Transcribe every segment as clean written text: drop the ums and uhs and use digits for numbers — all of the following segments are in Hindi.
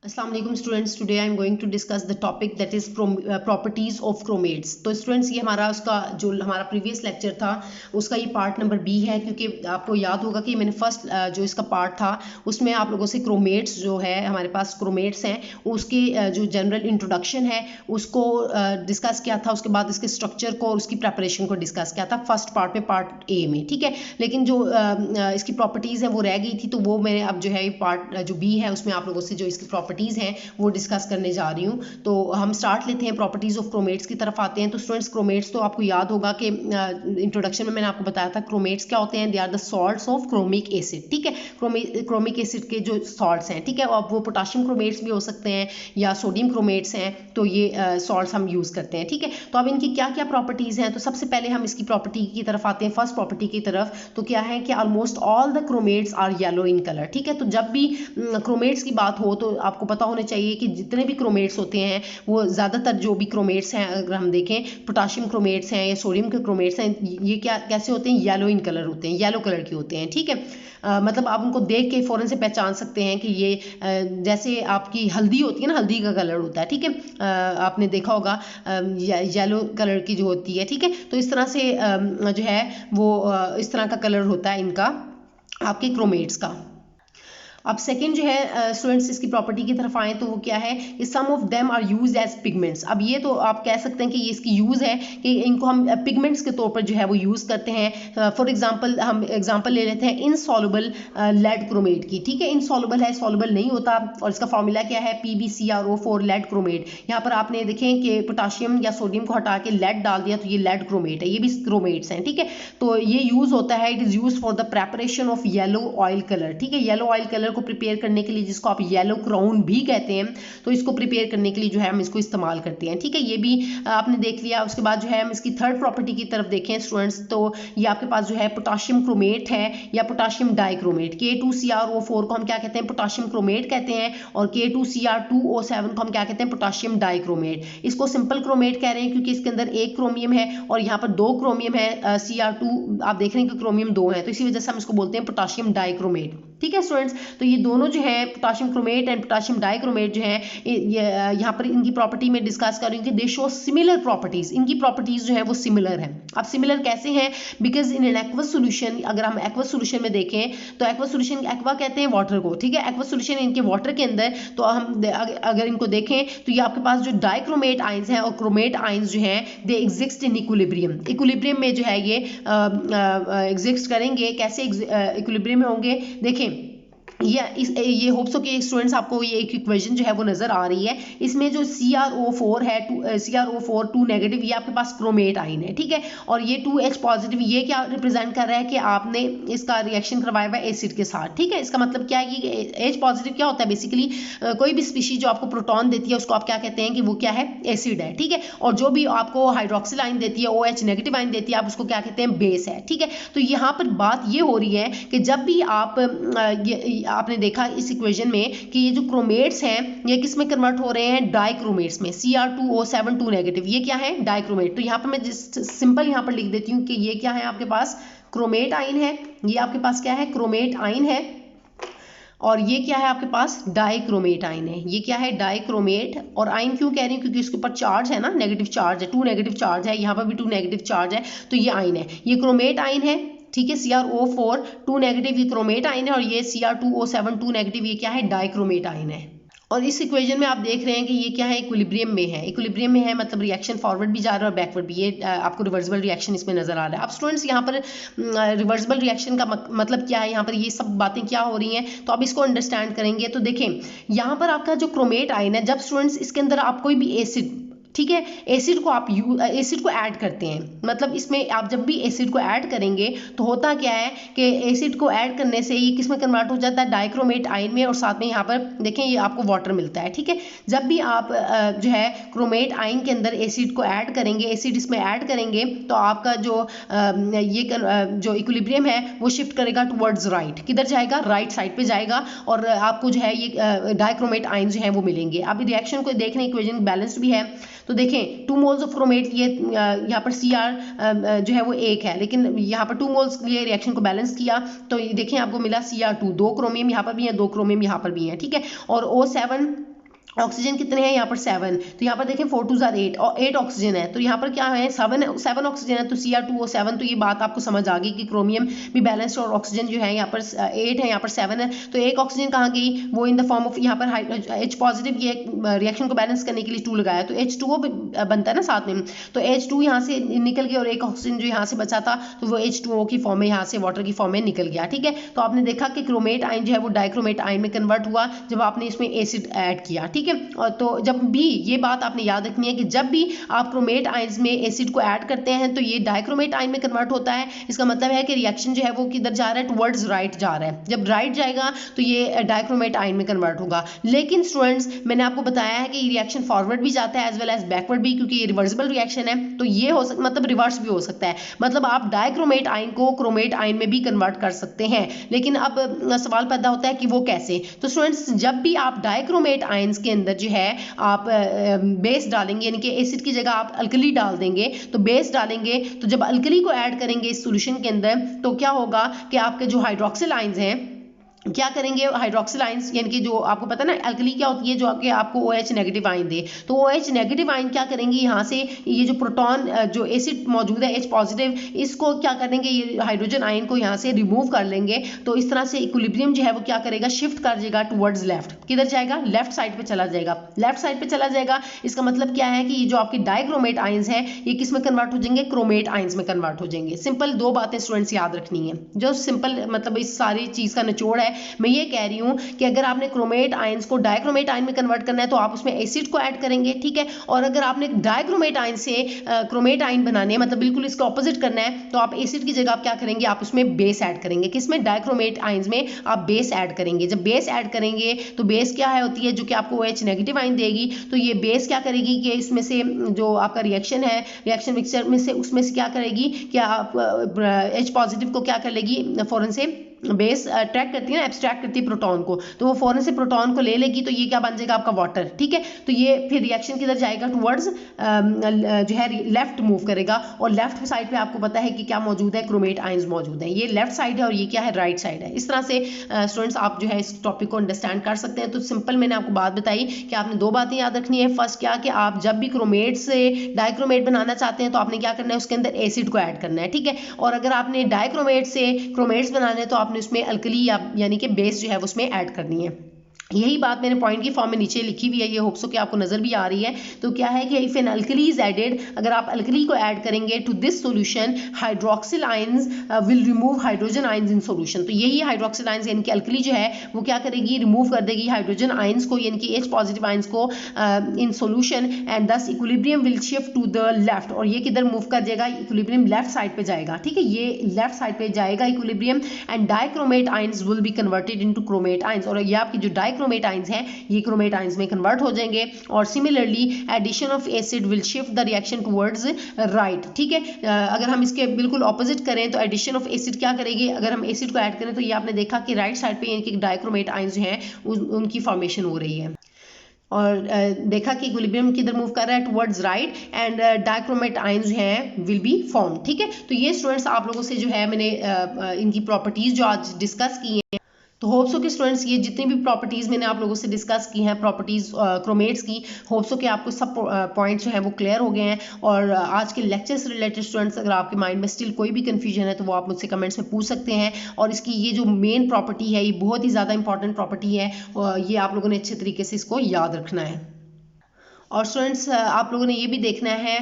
अस्सलाम वालेकुम students, today I am going to discuss the topic that is properties of chromates. तो स्टूडेंट्स, ये हमारा उसका जो हमारा प्रीवियस लेक्चर था उसका ये पार्ट नंबर बी है, क्योंकि आपको याद होगा कि मैंने फर्स्ट जो इसका पार्ट था उसमें आप लोगों से क्रोमेट्स जो है हमारे पास क्रोमेट्स हैं उसकी जो जनरल इंट्रोडक्शन है उसको डिस्कस किया था। उसके बाद इसके स्ट्रक्चर को और उसकी प्रेपरेशन को डिस्कस किया था फर्स्ट पार्ट में, पार्ट ए में, ठीक है। लेकिन जो इसकी प्रॉपर्टीज़ हैं वो रह गई थी, तो वो मैंने अब जो है पार्ट जो बी है उसमें आप लोगों से जो इसकी प्रॉपर्टीज़ हैं वो डिस्कस करने जा रही हूँ। तो हम स्टार्ट लेते हैं, प्रॉपर्टीज़ ऑफ क्रोमेट्स की तरफ आते हैं। तो स्टूडेंट्स, क्रोमेट्स तो आपको याद होगा कि इंट्रोडक्शन में मैंने आपको बताया था क्रोमेट्स क्या होते हैं। They are the salts of chromic acid, ठीक है। क्रोमिक एसिड के जो सॉल्ट्स हैं, ठीक है, अब वो पोटाशियम क्रोमेट्स भी हो सकते हैं या सोडियम क्रोमेट्स हैं, तो ये सॉल्ट्स हम यूज़ करते हैं, ठीक है। तो अब इनकी क्या क्या प्रॉपर्टीज़ हैं, तो सबसे पहले हम इसकी प्रॉपर्टी की तरफ आते हैं, फर्स्ट प्रॉपर्टी की तरफ। तो क्या है कि almost all the chromates are yellow in colour, ठीक है। तो जब भी क्रोमेट्स की बात हो तो आपको पता होना चाहिए कि जितने भी क्रोमेट्स होते हैं वो ज़्यादातर जो भी क्रोमेट्स हैं, अगर हम देखें पोटाशियम क्रोमेट्स हैं या सोडियम के क्रोमेट्स हैं, ये क्या कैसे होते हैं, येलो इन कलर होते हैं, येलो कलर के होते हैं, ठीक है। मतलब आप उनको देख के फ़ौरन से पहचान सकते हैं कि ये जैसे आपकी हल्दी होती है ना, हल्दी का कलर होता है, ठीक है। आपने देखा होगा येलो कलर की जो होती है, ठीक है। तो इस तरह से जो है वो इस तरह का कलर होता है इनका, आपके क्रोमेट्स का। अब सेकंड जो है स्टूडेंट्स, इसकी प्रॉपर्टी की तरफ आए तो वो क्या है कि some of them are use as pigments. अब ये तो आप कह सकते हैं कि ये इसकी यूज़ है कि इनको हम पिगमेंट्स के तौर पर जो है वो यूज़ करते हैं। फॉर एग्जांपल हम एग्जांपल ले लेते हैं इनसॉल्युबल लेड क्रोमेट की, ठीक है। इनसॉल्युबल है, सॉल्युबल नहीं होता, और इसका फॉर्मूला क्या है, PbCrO4 लेड क्रोमेट। यहाँ पर आपने देखें कि पोटाशियम या सोडियम को हटा के लेड डाल दिया तो ये लेड क्रोमेट है, ये भी क्रोमेट्स हैं, ठीक है। तो ये यूज़ होता है, it is use for the preparation of yellow oil colour, ठीक है। येलो ऑयल कलर को प्रिपेयर करने के लिए, जिसको आप येलो क्राउन भी कहते हैं, तो इसको प्रिपेयर करने के लिए जो है हम इसको इस्तेमाल करते हैं, ठीक है। ये भी आपने देख लिया। उसके बाद जो है हम इसकी थर्ड प्रॉपर्टी की तरफ देखें स्टूडेंट्स, तो ये आपके पास जो है पोटाशियम क्रोमेट है या पोटाशियम डाइक्रोमेट। K2CrO4 को हम क्या कहते हैं, पोटाशियम क्रोमेट कहते हैं, और K2Cr2O7 को हम क्या कहते हैं, पोटाशियम डाइक्रोमेट। इसको सिंपल क्रोमेट कह रहे हैं क्योंकि इसके अंदर एक क्रोमियम है और यहाँ पर दो क्रोमियम है, Cr2 आप देख रहे हैं कि क्रोमियम दो है, तो इसी वजह से हम इसको बोलते हैं पोटाशियम डाइक्रोमेट, ठीक है स्टूडेंट्स। तो ये दोनों जो है potassium chromate and potassium dichromate जो है, यहाँ पर इनकी प्रॉपर्टी में डिस्कस कर रही हूँ कि दे शो सिमिलर प्रॉपर्टीज। इनकी प्रॉपर्टीज जो है वो सिमिलर है। अब सिमिलर कैसे हैं, because in an aqueous solution, अगर हम एक्वस सोल्यूशन में देखें तो एक्वस सोल्यूशन, एक्वा कहते हैं वाटर को, ठीक है। एक्वस सोल्यूशन इनके वाटर के अंदर, तो हम अगर इनको देखें तो ये आपके पास जो डाइक्रोमेट आइंस हैं और क्रोमेट आइंस जो हैं, they exist in equilibrium. Equilibrium में जो है ये एग्जिस्ट करेंगे। कैसे इक्विलिब्रियम में होंगे, देखें ये होप्स हो कि स्टूडेंट्स आपको ये एक इक्वेशन जो है वो नजर आ रही है। इसमें जो CrO4 है, CrO4 2 नेगेटिव, ये आपके पास क्रोमेट आइन है, ठीक है। और ये 2H पॉजिटिव, ये क्या रिप्रेजेंट कर रहा है कि आपने इसका रिएक्शन करवाया हुआ एसिड के साथ, ठीक है। इसका मतलब क्या है कि H पॉजिटिव क्या होता है, बेसिकली कोई भी स्पीशीज जो आपको प्रोटॉन देती है उसको आप क्या कहते हैं कि वो क्या है, एसिड है, ठीक है। और जो भी आपको हाइड्रोक्सिल आइन देती है, OH नेगेटिव आइन देती है, आप उसको क्या कहते हैं, बेस है, ठीक है। तो यहाँ पर बात ये हो रही है कि जब भी आप आपने देखा इस इक्वेशन में कि ये जो क्रोमेट्स हैं ये किस में कन्वर्ट हो रहे हैं, डाइक्रोमेट्स में। Cr2O7 2 नेगेटिव, ये क्या है, डाइक्रोमेट। तो यहाँ पर मैं सिंपल यहाँ पर लिख देती हूँ कि ये क्या है, आपके पास क्रोमेट आइन है, ये आपके पास क्या है, क्रोमेट आइन है, और ये क्या है आपके पास, डाइक्रोमेट आइन है। ये क्या है, डाइक्रोमेट। और आइन क्यों कह रही हूँ, क्योंकि इसके ऊपर चार्ज है ना, नेगेटिव चार्ज है, 2 नेगेटिव चार्ज है, यहाँ पर भी 2 नेगेटिव चार्ज है, तो ये आइन है, ये क्रोमेट आइन है, ठीक है। CrO4 2 नेगेटिव ये क्रोमेट आइन है, और ये Cr2O7 2 नेगेटिव ये क्या है, डाइक्रोमेट आइन है। और इस इक्वेशन में आप देख रहे हैं कि ये क्या है, इक्विलिब्रियम में है। इक्विलिब्रियम में है मतलब रिएक्शन फॉरवर्ड भी जा रहा है और बैकवर्ड भी, ये आपको रिवर्सिबल रिएक्शन इसमें नजर आ रहा है। अब स्टूडेंट्स, यहाँ पर रिवर्सिबल रिएक्शन का मतलब क्या है, यहाँ पर ये सब बातें क्या हो रही हैं, तो आप इसको अंडरस्टैंड करेंगे। तो देखें, यहाँ पर आपका जो क्रोमेट आइन है, जब स्टूडेंट्स इसके अंदर आप कोई भी एसिड, ठीक है, एसिड को आप एसिड को ऐड करते हैं, मतलब इसमें आप जब भी एसिड को ऐड करेंगे तो होता क्या है कि एसिड को ऐड करने से ये किस में कन्वर्ट हो जाता है, डाइक्रोमेट आयन में, और साथ में यहाँ पर देखें ये आपको वाटर मिलता है, ठीक है। जब भी आप जो है क्रोमेट आयन के अंदर एसिड को ऐड करेंगे, एसिड इसमें ऐड करेंगे, तो आपका जो जो इक्विलिब्रियम है वो शिफ्ट करेगा टुवर्ड्स राइट। किधर जाएगा, राइट साइड पे जाएगा, और आपको जो है ये डाइक्रोमेट आयन जो है वो मिलेंगे। अब रिएक्शन को देखने, इक्वेशन बैलेंस्ड भी है, तो देखें 2 मोल्स ऑफ क्रोमेट, ये यहाँ पर Cr जो है वो एक है, लेकिन यहाँ पर 2 मोल्स के लिए रिएक्शन को बैलेंस किया तो ये देखें आपको मिला Cr2, 2 क्रोमियम यहाँ पर भी है, 2 क्रोमियम यहाँ पर भी है, ठीक है। और O7 ऑक्सीजन कितने हैं यहाँ पर 7, तो यहाँ पर देखें 4 2 जार 8 और 8 ऑक्सीजन है, तो यहाँ पर क्या है 7 ऑक्सीजन है, तो Cr2O7, तो ये बात आपको समझ आ गई कि क्रोमियम भी बैलेंस्ड और ऑक्सीजन जो है यहाँ पर 8 है, यहाँ पर 7 है, तो एक ऑक्सीजन कहाँ गई, वो इन द फॉर्म ऑफ यहाँ पर H पॉजिटिव, ये रिएक्शन को बैलेंस करने के लिए 2 लगाया, तो H2O बनता है ना साथ में, तो H2 यहाँ से निकल गया और एक ऑक्सीजन जो यहाँ से बचा था तो वो H2O की फॉर्म में यहाँ से वाटर की फॉर्म में निकल गया। ठीक है, तो आपने देखा कि क्रोमेट आयन जो है वो डाइक्रोमेट आयन में कन्वर्ट हुआ जब आपने इसमें एसिड ऐड किया। ठीक है, और तो जब भी ये बात आपने याद रखनी है कि जब भी आप क्रोमेट आयंस में एसिड को ऐड करते हैं तो ये डाइक्रोमेट आयन में कन्वर्ट होता है। इसका मतलब है कि रिएक्शन जो है वो किधर जा रहा है, टुवर्ड्स राइट जा रहा है। जब राइट जाएगा तो ये डाइक्रोमेट आयन में कन्वर्ट होगा। लेकिन स्टूडेंट्स मैंने आपको बताया है कि ये रिएक्शन फॉरवर्ड भी जाता है एज वेल एज बैकवर्ड भी, क्योंकि ये रिवर्सिबल रिएक्शन है, तो ये हो सकता मतलब रिवर्स भी हो सकता है, मतलब आप डाइक्रोमेट आयन को क्रोमेट आयन में भी कन्वर्ट कर सकते हैं। लेकिन अब सवाल पैदा होता है कि वो कैसे। तो स्टूडेंट्स जब भी आप डाइक्रोमेट आयंस के अंदर जो है आप बेस डालेंगे, यानी कि एसिड की जगह आप अल्कली डाल देंगे, तो बेस डालेंगे तो जब अल्कली को ऐड करेंगे इस सॉल्यूशन के अंदर तो क्या होगा कि आपके जो हाइड्रोक्सिल आयंस हैं क्या करेंगे, हाइड्रोक्सिल आयंस यानी कि जो आपको पता है ना अल्कली क्या होती है, जो आपको OH नेगेटिव आयन दे, तो OH नेगेटिव आयन क्या करेंगे, यहाँ से ये जो प्रोटॉन जो एसिड मौजूद है H पॉजिटिव, इसको क्या करेंगे, ये हाइड्रोजन आयन को यहाँ से रिमूव कर लेंगे। तो इस तरह से इक्विलिब्रियम जो है वो क्या करेगा, शिफ्ट कर जाएगा टुवर्ड्स लेफ्ट। किधर जाएगा, लेफ्ट साइड पे चला जाएगा, लेफ्ट साइड पे चला जाएगा। इसका मतलब क्या है कि ये जो आपके डाइक्रोमेट आयंस है ये किस में कन्वर्ट हो जाएंगे, क्रोमेट आयंस में कन्वर्ट हो जाएंगे। सिंपल दो बातें स्टूडेंट्स याद रखनी है, जो सिंपल मतलब इस सारी चीज का निचोड़ है। मैं ये कह रही हूं कि अगर आपने क्रोमेट आयंस को डाइक्रोमेट आयन में कन्वर्ट करना है तो आप उसमें एसिड को ऐड करेंगे। ठीक है, और अगर आपने डाइक्रोमेट आयन से क्रोमेट आयन बनाने है, मतलब बिल्कुल इसका ऑपोजिट करना है, तो आप एसिड की जगह आप क्या करेंगे, आप उसमें बेस ऐड करेंगे। किसमें, डाइक्रोमेट आयंस में आप बेस ऐड करेंगे। जब बेस ऐड करेंगे तो बेस क्या है होती है, जो कि आपको OH नेगेटिव आयन देगी। तो ये बेस क्या करेगी कि इसमें से जो आपका रिएक्शन है, रिएक्शन मिक्सचर में से उसमें से क्या करेगी, क्या आप H पॉजिटिव को क्या कर लेगी, फौरन से बेस अट्रैक्ट करती है ना, एब्स्ट्रैक्ट करती है प्रोटॉन को, तो वो फौरन से प्रोटॉन को ले लेगी, तो ये क्या बन जाएगा आपका वाटर। ठीक है, तो ये फिर रिएक्शन किधर जाएगा, टुवर्ड्स जो है लेफ्ट मूव करेगा, और लेफ्ट साइड पे आपको पता है कि क्या मौजूद है, क्रोमेट आयंस मौजूद है। ये लेफ्ट साइड है और ये क्या है, राइट साइड है। इस तरह से स्टूडेंट्स आप जो है इस टॉपिक को अंडरस्टैंड कर सकते हैं। तो सिंपल मैंने आपको बात बताई कि आपने दो बातें याद रखनी है। फर्स्ट क्या कि आप जब भी क्रोमेट से डाइक्रोमेट बनाना चाहते हैं तो आपने क्या करना है, उसके अंदर एसिड को ऐड करना है। ठीक है, और अगर आपने डाइक्रोमेट से क्रोमेट्स बनाने तो आपने उसमें अल्कली यानी कि बेस जो है उसमें ऐड करनी है। यही बात मैंने पॉइंट की फॉर्म में नीचे लिखी हुई है, ये होप्स हो कि आपको नजर भी आ रही है। तो क्या है कि if an alkali is added, अगर आप अल्कली को ऐड करेंगे to this solution, hydroxyl ions will remove hydrogen ions in solution. तो यही हाइड्रोक्सिल आयंस यानी कि अल्कली जो है वो क्या करेगी, रिमूव कर देगी हाइड्रोजन आयंस को, यानी कि H पॉजिटिव आयंस को in solution, and this equilibrium will shift to the left. और ये किधर मूव कर जाएगा, इक्विलिब्रियम लेफ्ट साइड पे जाएगा। ठीक है, ये लेफ्ट साइड पे जाएगा equilibrium, and dichromate ions will be converted into chromate ions. और ये आपकी जो डाइक्रोमेट आयंस हैं ये क्रोमेट आयंस में कन्वर्ट हो जाएंगे। और similarly addition of acid will shift the reaction towards right. ठीक है, अगर हम इसके बिल्कुल ऑपोजिट करें तो एडिशन ऑफ एसिड क्या करेगी, अगर हम एसिड को ऐड करें तो ये आपने देखा कि राइट साइड पे यानी कि डाइक्रोमेट आयंस जो हैं उनकी फॉर्मेशन हो रही है। और देखा कि इक्विलिब्रियम किधर मूव कर रहा है, towards right, and dichromate ions जो हैं विल बी फॉर्म। ठीक है, तो ये स्टूडेंट्स आप लोगों से जो है मैंने इनकी प्रॉपर्टीज जो आज डिस्कस की हैं, तो होप्स हो कि स्टूडेंट्स ये जितनी भी प्रॉपर्टीज़ मैंने आप लोगों से डिस्कस की हैं, प्रॉपर्टीज़ क्रोमेट्स की, होप्स हो कि आपको सब पॉइंट्स जो है वो क्लियर हो गए हैं। और आज के लेक्चर से रिलेटेड स्टूडेंट्स अगर आपके माइंड में स्टिल कोई भी कन्फ्यूजन है तो वो आप मुझसे कमेंट्स में पूछ सकते हैं। और इसकी ये जो मेन प्रॉपर्टी है ये बहुत ही ज़्यादा इंपॉर्टेंट प्रॉपर्टी है, ये आप लोगों ने अच्छे तरीके से इसको याद रखना है। और स्टूडेंट्स आप लोगों ने ये भी देखना है,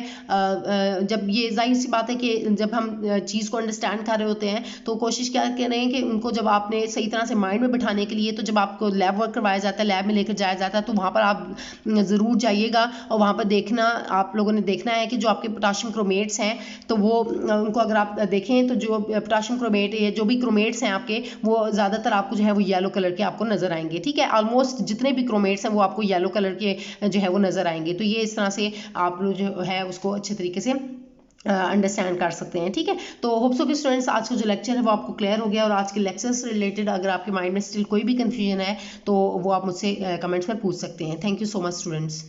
जब ये जाहिर सी बात है कि जब हम चीज़ को अंडरस्टैंड कर रहे होते हैं तो कोशिश क्या कर रहे हैं कि उनको जब आपने सही तरह से माइंड में बिठाने के लिए, तो जब आपको लैब वर्क करवाया जाता है, लैब में लेकर जाया जाता है, तो वहाँ पर आप ज़रूर जाइएगा और वहाँ पर देखना, आप लोगों ने देखना है कि जो आपके पोटाशियम क्रोमेट्स हैं तो वो उनको अगर आप देखें तो जो पोटाशियम क्रोमेट या जो भी क्रोमेट्स हैं आपके, वो ज़्यादातर आपको जो है वो येलो कलर के आपको नज़र आएंगे। ठीक है, ऑलमोस्ट जितने भी क्रोमेट्स हैं वो आपको येलो कलर के जो है वो नज़र आएंगे। तो ये इस तरह से आप लोग जो है उसको अच्छे तरीके से अंडरस्टैंड कर सकते हैं। ठीक है, तो होप्स हो कि स्टूडेंट्स आज का जो लेक्चर है वो आपको क्लियर हो गया। और आज के लेक्चर से रिलेटेड अगर आपके माइंड में स्टिल कोई भी कंफ्यूजन है तो वो आप मुझसे कमेंट्स में पूछ सकते हैं। Thank you so much students.